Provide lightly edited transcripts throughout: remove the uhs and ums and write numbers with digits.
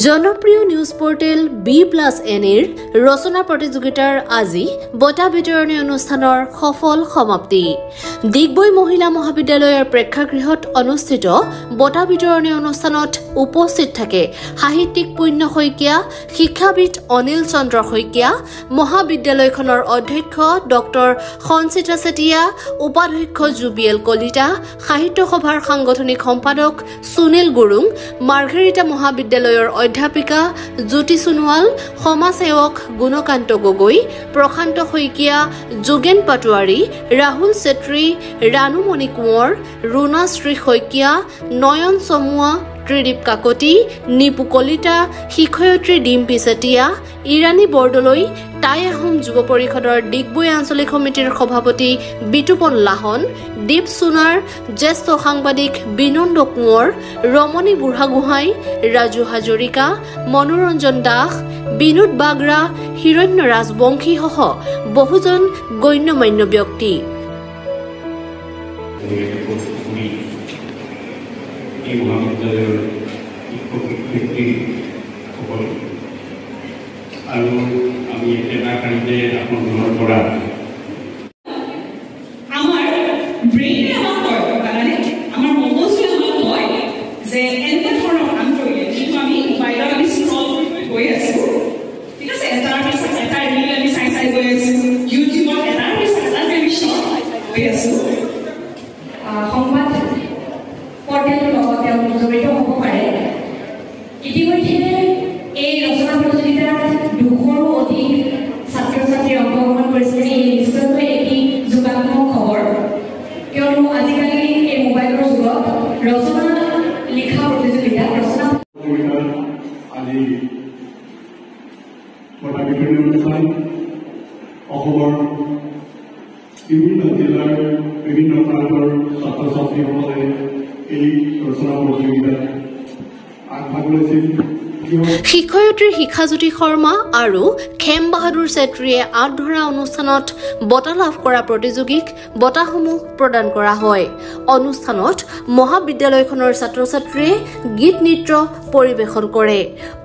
জনপ্ৰিয় news portal B+Nৰ ৰচনা প্ৰতিযোগিতাৰ আজি বঁটা বিতৰণী অনুষ্ঠানৰ সফল সমাপ্তি। ডিগবৈ মহিলা মহাবিদ্যালয়ৰ প্ৰেক্ষাগৃহত অনুষ্ঠিত বঁটা বিতৰণী অনুষ্ঠানত উপস্থিত থাকে সাহিত্যিক পুণ্য শইকীয়া, শিক্ষাবিদ অনিল চন্দ্ৰ শইকীয়া, মহাবিদ্যালয়খনৰ অধ্যক্ষ ডক্টৰ সঞ্চিতা চেতিয়া, উপাধ্যক্ষ জুবিএল কলিতা, সাহিত্য সভাৰ সাংগঠনিক সম্পাদক সুনীল গুৰুং, মাৰ্ঘেৰিটা মহাবিদ্যালয়ৰ অধ্যাপিকা জ্যোতি সোণোৱাল, সমাজসেৱক গুণকান্ত গগৈ, প্ৰশান্ত শইকীয়া, যোগেন পাটোৱাৰী, ৰাহুল চেত্ৰী, ৰানুমণি কোঁৱৰ, ৰুণাশ্ৰী শইকীয়া, নয়ন চমুৱা, ত্ৰিদীপ কাকতি, নিপু কলিতা, শিক্ষয়িত্ৰী ডিম্পী চেতিয়া, ইৰাণী বৰদলৈ, টাই আহোম যুৱ পৰিষদৰ ডিগবৈ আঞ্চলিক সমিতিৰ সভাপতি বিতুপন লাহন, দীপ সোণাৰ, জ্যেষ্ঠ সাংবাদিক বিনন্দ কোঁৱৰ, ৰমণী বুঢ়াগোহাঁই, ৰাজু হাজৰিকা, মনোৰঞ্জন দাস, বিনোদ বাগৰা, হিৰণ্য ৰাজবংশীসহ বহুজন গণ্যমান্য ব্যক্তি। মহাবিদ্যালয়ৰ শিক্ষক শিক্ষয়িত্ৰীসকল আৰু আমি এটা কাৰিতে আপোনালোকৰ পৰা আমাৰ ব্ৰেইনে আমাক কয় কাৰণে আমাৰ মগজুৱে আমাক কয় যে এনেকুৱা ধৰণৰ কাম কৰিলে যিটো আমি মোবাইলত আমি স্ক্ৰল কৰি গৈ আছো, ঠিক আছে, এটাৰ পিছত এটা ৰীল আমি চাই চাই গৈ আছো, ইউটিউবত এটাৰ পিছত এটা আমি শ্বৰ্ট গৈ আছো। সংবাদ পৰ্টেলৰ লগত জড়িত হ'ব পাৰে। ইতিমধ্যে এই ৰচনা প্ৰতিযোগিতাত 200ৰো অধিক ছাত্ৰ ছাত্ৰীয়ে অংশগ্ৰহণ কৰিছে। এই নিশ্চয়কৈ এটি যোগাত্মক খবৰ, কিয়নো আজিকালি এই মোবাইলৰ যুগত ৰচনা লিখা প্ৰতিযোগিতা আজি বঁটা বিতৰণী অনুষ্ঠান অসমৰ বিভিন্ন জিলাৰ বিভিন্ন প্ৰান্তৰ ছাত্ৰ ছাত্ৰীসকলে এই ৰচনা প্ৰতিযোগিতাত আগভাগ লৈছিল। শিক্ষয়িত্ৰী শিখাজ্যোতি শৰ্মা আৰু খেম বাহাদুৰ চেত্ৰীয়ে আঁত ধৰা অনুষ্ঠানত বঁটা লাভ কৰা প্ৰতিযোগীক বঁটাসমূহ প্ৰদান কৰা হয়। অনুষ্ঠানত মহাবিদ্যালয়খনৰ ছাত্ৰ ছাত্ৰীয়ে গীত নৃত্য পৰিৱেশন কৰে।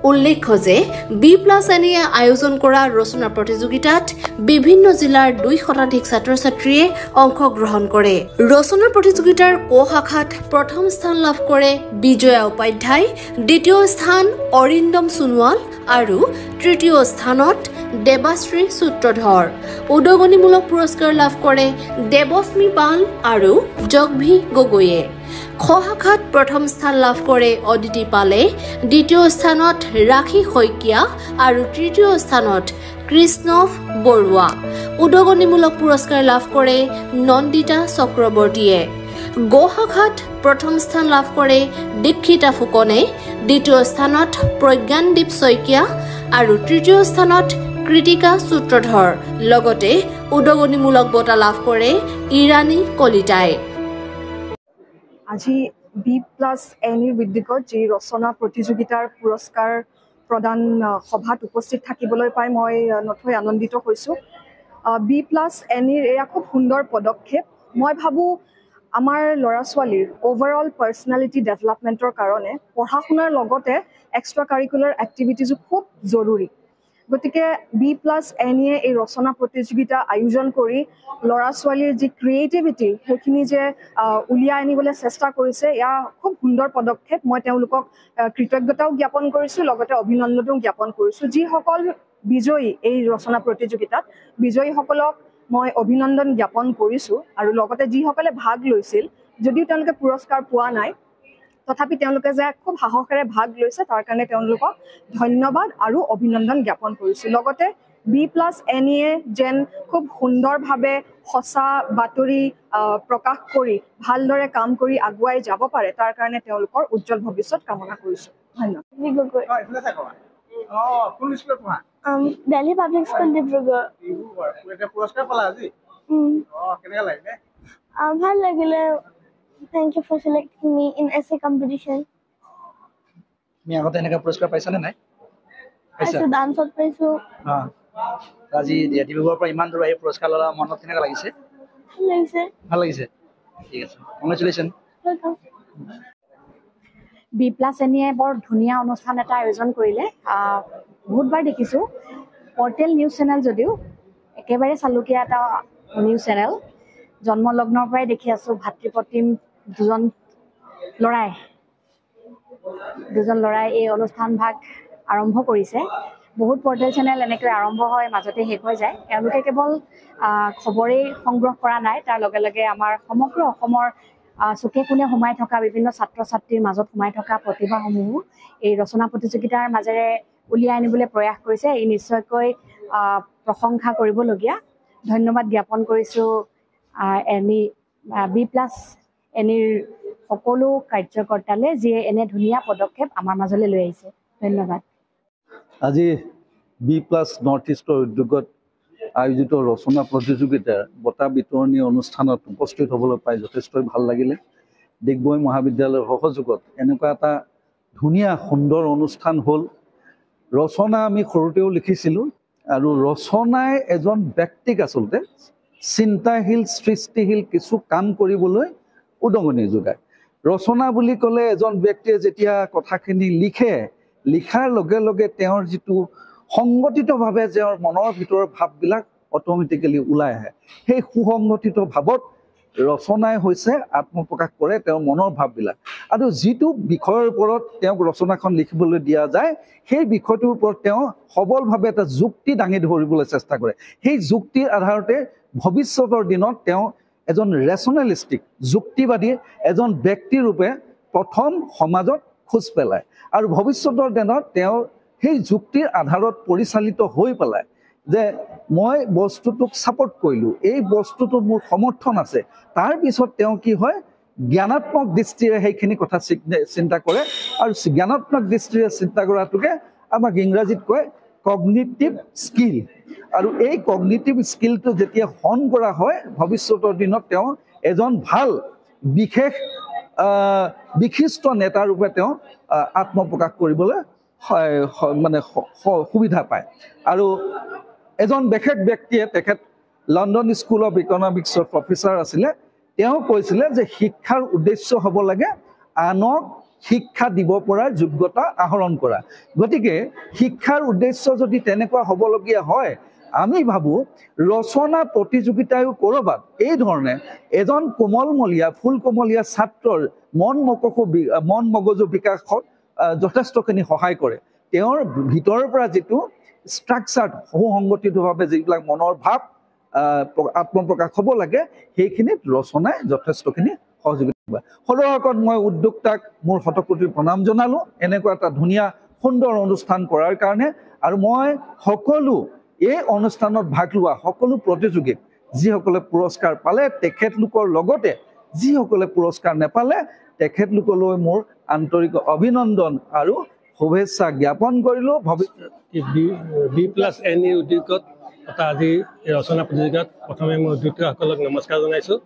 উল্লেখ্য যে B+Nয়ে আয়োজন কৰা ৰচনা প্ৰতিযোগিতাত বিভিন্ন জিলাৰ 2 শতাধিক ছাত্ৰ ছাত্ৰীয়ে অংশগ্ৰহণ কৰে। ৰচনা প্ৰতিযোগিতাৰ ক শাখাত প্ৰথম স্থান লাভ কৰে বিজয়া উপাধ্যায়, দ্বিতীয় স্থান অৰিন্দম সোণোৱাল আৰু তৃতীয় স্থানত দেৱাশ্ৰী সূত্ৰধৰ। উদগনিমূলক পুৰস্কাৰ লাভ কৰে দেৱস্মী পাল আৰু জগভি গগৈয়ে। খ শাখাত প্ৰথম স্থান লাভ কৰে অদিতি পালে, দ্বিতীয় স্থানত ৰাখী শইকীয়া আৰু তৃতীয় স্থানত কৃষ্ণভ বৰুৱা। উদগনিমূলক পুৰস্কাৰ লাভ কৰে নন্দিতা চক্ৰৱৰ্তীয়ে। গ শাখাত প্ৰথম স্থান লাভ কৰে দীক্ষিতা ফুকনে, দ্বিতীয় স্থানত প্ৰজ্ঞানদীপ শইকীয়া আৰু তৃতীয় স্থানত কৃতিকা সূত্ৰধৰ। লগতে উদগনিমূলক বঁটা লাভ কৰে ইৰাণী কলিতাই। আজি B+Nৰ উদ্যোগত যি ৰচনা প্ৰতিযোগিতাৰ পুৰস্কাৰ প্ৰদান সভাত উপস্থিত থাকিবলৈ পাই মই নথৈ আনন্দিত হৈছোঁ। B+Nৰ এয়া খুব সুন্দৰ পদক্ষেপ। মই ভাবোঁ আমাৰ ল'ৰা ছোৱালীৰ অভাৰঅল পাৰ্চনেলিটি ডেভেলপমেণ্টৰ কাৰণে পঢ়া শুনাৰ লগতে এক্সট্ৰা কাৰিকুলাৰ এক্টিভিটিজো খুব জৰুৰী। গতিকে B+Nয়ে এই ৰচনা প্ৰতিযোগিতা আয়োজন কৰি ল'ৰা ছোৱালীৰ যি ক্ৰিয়েটিভিটি সেইখিনি যে উলিয়াই আনিবলৈ চেষ্টা কৰিছে, এয়া খুব সুন্দৰ পদক্ষেপ। মই তেওঁলোকক কৃতজ্ঞতাও জ্ঞাপন কৰিছোঁ, লগতে অভিনন্দনো জ্ঞাপন কৰিছোঁ। যিসকল বিজয়ী এই ৰচনা প্ৰতিযোগিতাত, বিজয়ীসকলক মই অভিনন্দন জ্ঞাপন কৰিছোঁ আৰু লগতে যিসকলে ভাগ লৈছিল, যদিও তেওঁলোকে পুৰস্কাৰ পোৱা নাই, তথাপি তেওঁলোকে যে খুব সাহসেৰে ভাগ লৈছে তাৰ কাৰণে তেওঁলোকক ধন্যবাদ আৰু অভিনন্দন জ্ঞাপন কৰিছোঁ। লগতে B+Nয়ে যেন খুব সুন্দৰভাৱে সঁচা বাতৰি প্ৰকাশ কৰি ভালদৰে কাম কৰি আগুৱাই যাব পাৰে তাৰ কাৰণে তেওঁলোকৰ উজ্জ্বল ভৱিষ্যত কামনা কৰিছোঁ। ধন্যবাদ। Delhi Public School Dibrugarh. ভাল লাগিলে। Thank you for selecting me in essay competition. তুমি আগতে এনেকা পুৰস্কাৰ পাইছা নে নাই? পাইছো, ডান্সত পাইছো। আজি ডিব্ৰুগড়ৰ পৰা ইমান দূৰ আহি পুৰস্কাৰ ল'লা, মনত কেনেকুৱা লাগিছে? ভাল লাগিছে, ঠিক আছে, কংগ্ৰেচুলেশ্যন। B+NE বৰ ধুনীয়া অনুষ্ঠান এটা আয়োজন কৰিলে। বহুতবাৰ দেখিছোঁ পৰ্টেল নিউজ চেনেল যদিও একেবাৰে চালুকীয়া এটা নিউজ চেনেল। জন্মলগ্নৰ পৰাই দেখি আছোঁ ভাতৃপ্ৰতিম দুজন ল'ৰাই এই অনুষ্ঠান ভাগ আৰম্ভ কৰিছে। বহুত পৰ্টেল চেনেল এনেকৈ আৰম্ভ হয়, মাজতে শেষ হৈ যায়। তেওঁলোকে কেৱল খবৰেই সংগ্ৰহ কৰা নাই, তাৰ লগে লগে আমাৰ সমগ্ৰ অসমৰ চুকে কোণে সোমাই থকা বিভিন্ন ছাত্ৰ ছাত্ৰীৰ মাজত সোমাই থকা প্ৰতিভাসমূহো এই ৰচনা প্ৰতিযোগিতাৰ মাজেৰে উলিয়াই আনিবলৈ প্ৰয়াস কৰিছে। ই নিশ্চয়কৈ প্ৰশংসা কৰিবলগীয়া। ধন্যবাদ জ্ঞাপন কৰিছোঁ B+NEৰ সকলো কাৰ্যকৰ্তালৈ, যিয়ে এনে ধুনীয়া পদক্ষেপ আমাৰ মাজলৈ লৈ আহিছে। ধন্যবাদ। আজি B+ নৰ্থ ইষ্টৰ উদ্যোগত আয়োজিত ৰচনা প্ৰতিযোগিতাৰ বঁটা বিতৰণী অনুষ্ঠানত উপস্থিত হ'বলৈ পাই যথেষ্টই ভাল লাগিলে। ডিগবৈ মহাবিদ্যালয়ৰ সহযোগত এনেকুৱা এটা ধুনীয়া সুন্দৰ অনুষ্ঠান হ'ল। ৰচনা আমি সৰুতেও লিখিছিলোঁ, আৰু ৰচনাই এজন ব্যক্তিক আচলতে চিন্তাশীল সৃষ্টিশীল কিছু কাম কৰিবলৈ উদগনি যোগায়। ৰচনা বুলি ক'লে এজন ব্যক্তিয়ে যেতিয়া কথাখিনি লিখাৰ লগে লগে তেওঁৰ যিটো সংগঠিতভাৱে তেওঁৰ মনৰ ভিতৰৰ ভাৱবিলাক অট'মেটিকেলি ওলাই আহে। সেই সুসংগঠিত ভাৱত ৰচনাই হৈছে আত্মপ্ৰকাশ কৰে তেওঁৰ মনৰ ভাৱবিলাক। আৰু যিটো বিষয়ৰ ওপৰত তেওঁক ৰচনাখন লিখিবলৈ দিয়া যায়, সেই বিষয়টোৰ ওপৰত তেওঁ সবলভাৱে এটা যুক্তি দাঙি ধৰিবলৈ চেষ্টা কৰে। সেই যুক্তিৰ আধাৰতে ভৱিষ্যতৰ দিনত তেওঁ এজন ৰেচনেলিষ্টিক যুক্তিবাদী এজন ব্যক্তিৰূপে প্ৰথম সমাজত খোজ পেলায়, আৰু ভৱিষ্যতৰ দিনত তেওঁ সেই যুক্তিৰ আধাৰত পৰিচালিত হৈ পেলায় যে মই বস্তুটোক ছাপোৰ্ট কৰিলোঁ, এই বস্তুটোত মোৰ সমৰ্থন আছে। তাৰপিছত তেওঁ কি হয়, জ্ঞানাত্মক দৃষ্টিৰে সেইখিনি কথা চিন্তা কৰে, আৰু জ্ঞানাত্মক দৃষ্টিৰে চিন্তা কৰাটোকে আমাক ইংৰাজীত কয় কগনিটিভ স্কিল। আৰু এই কগনিটিভ স্কিলটো যেতিয়া হৰণ কৰা হয়, ভৱিষ্যতৰ দিনত তেওঁ এজন ভাল বিশিষ্ট নেতাৰূপে তেওঁ আত্মপ্ৰকাশ কৰিবলৈ মানে সুবিধা পায়। আৰু এজন বিশেষ ব্যক্তিয়ে, তেখেত লণ্ডন স্কুল অফ ইকনমিক্সৰ প্ৰফেচাৰ আছিলে, তেওঁ কৈছিলে যে শিক্ষাৰ উদ্দেশ্য হ'ব লাগে আনক শিক্ষা দিব পৰাৰ যোগ্যতা আহৰণ কৰা। গতিকে শিক্ষাৰ উদ্দেশ্য যদি তেনেকুৱা হ'বলগীয়া হয়, আমি ভাবোঁ ৰচনা প্ৰতিযোগিতায়ো ক'ৰবাত এই ধৰণে এজন ফুলকমলীয়া ছাত্ৰৰ মন মগজু বিকাশত যথেষ্টখিনি সহায় কৰে। তেওঁৰ ভিতৰৰ পৰা যিটো ষ্ট্ৰাকচাৰ সুসংগঠিতভাৱে যিবিলাক মনৰ ভাৱ আত্মপ্ৰকাশ হ'ব লাগে, সেইখিনিত ৰচনাই যথেষ্টখিনি সহযোগিতা কৰে। সদৰকত মই উদ্যোক্তাক মোৰ শতকোটি প্ৰণাম জনালোঁ এনেকুৱা এটা ধুনীয়া সুন্দৰ অনুষ্ঠান কৰাৰ কাৰণে। আৰু মই সকলো এই অনুষ্ঠানত ভাগ লোৱা সকলো প্ৰতিযোগীক, যিসকলে পুৰস্কাৰ পালে তেখেতলোকৰ লগতে যিসকলে পুৰস্কাৰ নেপালে তেখেতলোকলৈ মোৰ আন্তৰিক অভিনন্দন আৰু শুভেচ্ছা জ্ঞাপন কৰিলোঁ। B+NE উদ্যোগত এটা আজি ৰচনা প্ৰতিযোগিতাত প্ৰথমে মই উদ্যোক্তাসকলক নমস্কাৰ জনাইছোঁ,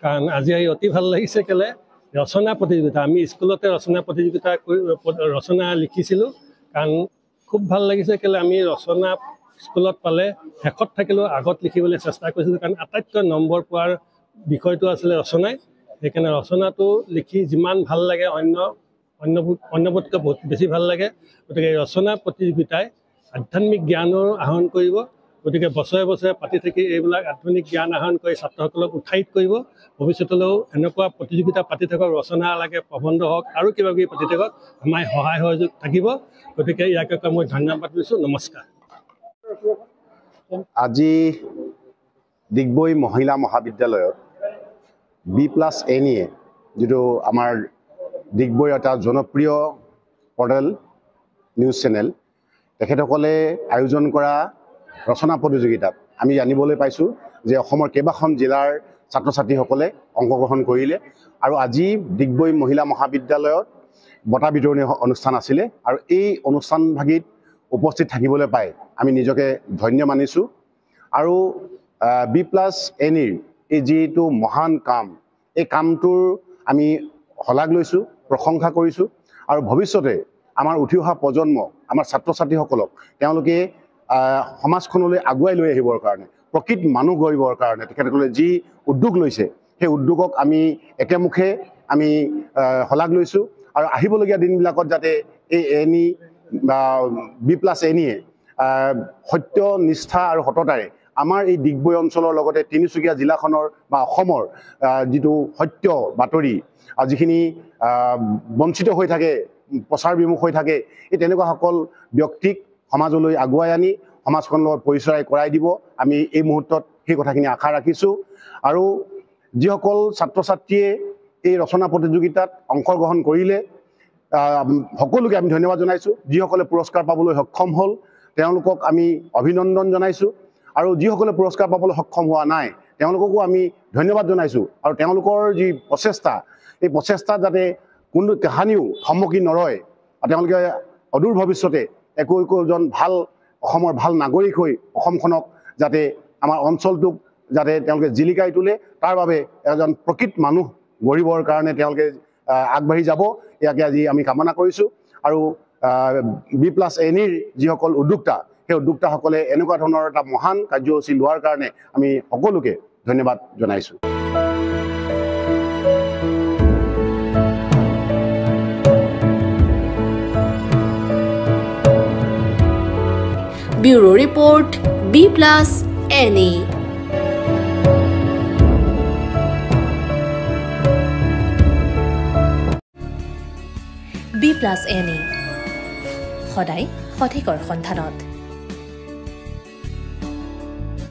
কাৰণ আজি আহি অতি ভাল লাগিছে। কেলে ৰচনা প্ৰতিযোগিতা, আমি স্কুলতে ৰচনা লিখিছিলোঁ, কাৰণ খুব ভাল লাগিছে। কেলে আমি ৰচনা স্কুলত পালে শেষত থাকিলেও আগত লিখিবলৈ চেষ্টা কৰিছিলোঁ, কাৰণ আটাইতকৈ নম্বৰ পোৱাৰ বিষয়টো আছিলে ৰচনাই। সেইকাৰণে ৰচনাটো লিখি যিমান ভাল লাগে অন্যবোৰতকৈ বহুত বেছি ভাল লাগে। গতিকে ৰচনা প্ৰতিযোগিতাই আধ্যাত্মিক জ্ঞানো আহৰণ কৰিব। গতিকে বছৰে বছৰে পাতি থাকি এইবিলাক আধ্যাত্মিক জ্ঞান আহৰণ কৰি ছাত্ৰসকলক উৎসাহিত কৰিব। ভৱিষ্যতলৈও এনেকুৱা প্ৰতিযোগিতা পাতি থাকক, ৰচনা লাগে, প্ৰবন্ধ হওক, আৰু কিবা কিবি পাতি থাকক, আমাৰ সহায় সহযোগ থাকিব। গতিকে ইয়াকে কৈ মই ধন্যবাদ দিছোঁ। নমস্কাৰ। আজি ডিগবৈ মহিলা মহাবিদ্যালয়ত B+NE যিটো আমাৰ ডিগবৈৰ এটা জনপ্ৰিয় পৰ্টেল নিউজ চেনেল, তেখেতসকলে আয়োজন কৰা ৰচনা প্ৰতিযোগিতাত আমি জানিবলৈ পাইছোঁ যে অসমৰ কেইবাখন জিলাৰ ছাত্ৰ ছাত্ৰীসকলে অংশগ্ৰহণ কৰিলে। আৰু আজি ডিগবৈ মহিলা মহাবিদ্যালয়ত বঁটা বিতৰণী অনুষ্ঠান আছিলে, আৰু এই অনুষ্ঠানভাগিত উপস্থিত থাকিবলৈ পাই আমি নিজকে ধন্য মানিছোঁ। আৰু B+NEৰ এই যিটো মহান কাম, এই কামটোৰ আমি শলাগ লৈছোঁ, প্ৰশংসা কৰিছোঁ। আৰু ভৱিষ্যতে আমাৰ উঠি অহা প্ৰজন্ম, আমাৰ ছাত্ৰ ছাত্ৰীসকলক তেওঁলোকে সমাজখনলৈ আগুৱাই লৈ আহিবৰ কাৰণে প্ৰকৃত মানুহ গঢ়িবৰ কাৰণে তেখেতসকলে যি উদ্যোগ লৈছে সেই উদ্যোগক আমি একেমুখে আমি শলাগ লৈছোঁ আৰু আহিবলগীয়া দিনবিলাকত যাতে এই এনি বা B+NE সত্য নিষ্ঠা আৰু সততাৰে আমাৰ এই ডিগবৈ অঞ্চলৰ লগতে তিনিচুকীয়া জিলাখনৰ বা অসমৰ যিটো সত্য বাতৰি আৰু যিখিনি বঞ্চিত হৈ থাকে প্ৰচাৰ বিমুখ হৈ থাকে এই তেনেকুৱা সকল ব্যক্তিক সমাজলৈ আগুৱাই আনি সমাজখনৰ লগত পৰিচয় কৰাই দিব আমি এই মুহূৰ্তত সেই কথাখিনি আশা ৰাখিছোঁ আৰু যিসকল ছাত্ৰ ছাত্ৰীয়ে এই ৰচনা প্ৰতিযোগিতাত অংশগ্ৰহণ কৰিলে সকলোকে আমি ধন্যবাদ জনাইছোঁ যিসকলে পুৰস্কাৰ পাবলৈ সক্ষম হ'ল তেওঁলোকক আমি অভিনন্দন জনাইছোঁ আৰু যিসকলে পুৰস্কাৰ পাবলৈ সক্ষম হোৱা নাই তেওঁলোককো আমি ধন্যবাদ জনাইছোঁ আৰু তেওঁলোকৰ যি প্ৰচেষ্টা এই প্ৰচেষ্টাত যাতে কোনো কাহানিও থমকি নৰয় আৰু তেওঁলোকে অদূৰ ভৱিষ্যতে একোজন ভাল অসমৰ ভাল নাগৰিক হৈ অসমখনক যাতে আমাৰ অঞ্চলটোক যাতে তেওঁলোকে জিলিকাই তোলে তাৰ বাবে এজন প্ৰকৃত মানুহ গঢ়িবৰ কাৰণে তেওঁলোকে আগবাঢ়ি যাব ইয়াকে আজি আমি কামনা কৰিছোঁ আৰু B+NEৰ যিসকল উদ্যোক্তা সেই উদ্যোক্তাসকলে এনেকুৱা ধৰণৰ এটা মহান কাৰ্যসূচী লোৱাৰ কাৰণে আমি সকলোকে ধন্যবাদ জনাইছোঁ Bureau Report B+NE B+NE সদায় সঠিকৰ সন্ধানত